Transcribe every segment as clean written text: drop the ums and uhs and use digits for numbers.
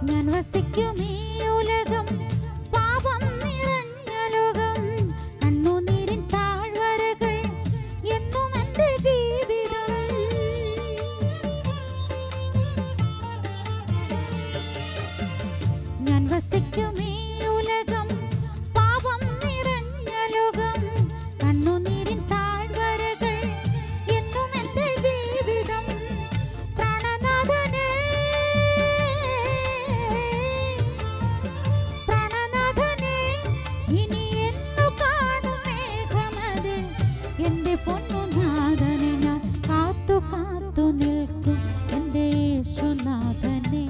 ഞാൻ വസിക്കും ഈ ഉലകം പാപം നിറഞ്ഞ ലോകം കണ്ണുനീരിൻ താഴ്വരകൾ എന്നും എൻ്റെ ജീവിതം ഞാൻ വസിക്കും ഈ ഉലകം പാപം നിറഞ്ഞ ലോകം കണ്ണുനീരിൻ താഴ്വരകൾ എന്നും എൻ്റെ ജീവിതം പ്രാണനാഥനേ പ്രാണനാഥനേ ഇനി എന്നു കാണും മേഘമത് എൻ്റെ പൊന്നുനാഥനെ ഞാൻ കാത്തു കാത്തു നിൽക്കും എൻ്റെ യേശുനാഥനെ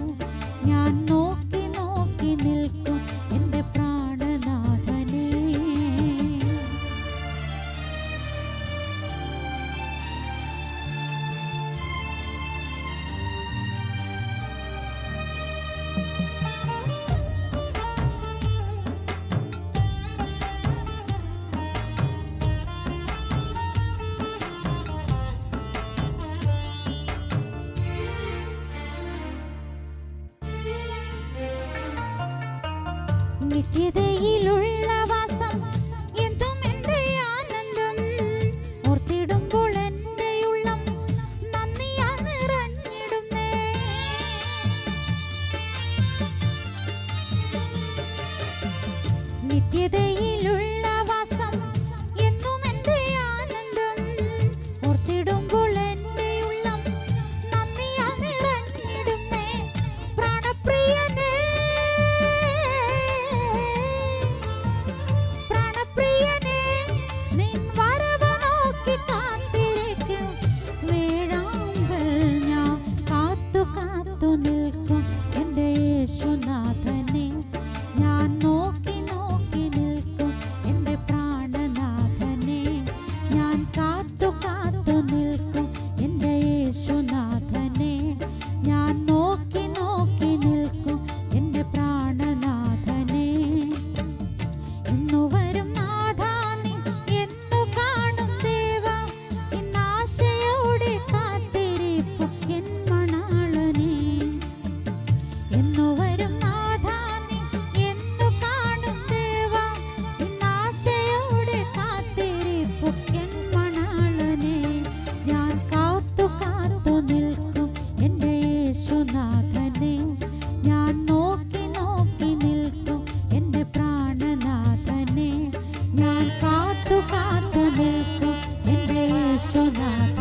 ഞാൻ നോക്കി നോക്കി നിൽക്കും എൻ്റെ പ്രാണനാഥനെ നിത്യതയിലുള്ള വാസം എന്തും എൻ്റെ ആനന്ദം ഓർത്തിടുമ്പോൾ എൻ്റെ ഉള്ളം നന്ദിയാൽ നിറഞ്ഞിടുന്നേ നിത്യതയിലുള്ള വാസം എന്നും എൻ്റെ ആനന്ദം ഓർത്തിടുമ്പോൾ എൻ്റെ ഉള്ളം നന്ദിയാൽ നിറഞ്ഞിടുന്നേ പ്രാണപ്രിയനേ പ്രാണപ്രിയനേ നിൻ വരവ് നോക്കി കാത്തിരിക്കും വേഴാമ്പൽ ഞാൻ കാത്തു കാത്തു നിൽക്കും എൻ്റെ യേശുനാഥനെ ഞാൻ നോക്കി നോക്കി നിൽക്കും എൻ്റെ പ്രാണനാഥനെ ഞാൻ കാത്തു കാത്തു നിൽക്കും എൻ്റെ യേശുനാഥനെ ഞാൻ നോക്കി നോക്കി നിൽക്കും എൻ്റെ പ്രാണനാഥനെ എന്നു വരും നാഥാ നീ എന്നു കാണും ദേവാ ഇന്നാശയോടെ കാത്തിരിപ്പു എൻ മണാളനെ എന്നു വരും നാഥാ നീ എന്നു കാണും ദേവാ ഇന്നാശയോടെ കാത്തിരിപ്പു എൻ മണാളനെ ഞാൻ കാത്തു കാത്തു നിൽക്കും എൻ്റെ യേശുനാഥനെ ഞാൻ നോക്കി നോക്കി നിൽക്കും എൻ്റെ പ്രാണനാഥനെ ഞാൻ കാത്തു കാത്തു നിൽക്കും എൻ്റെ യേശുനാഥനെ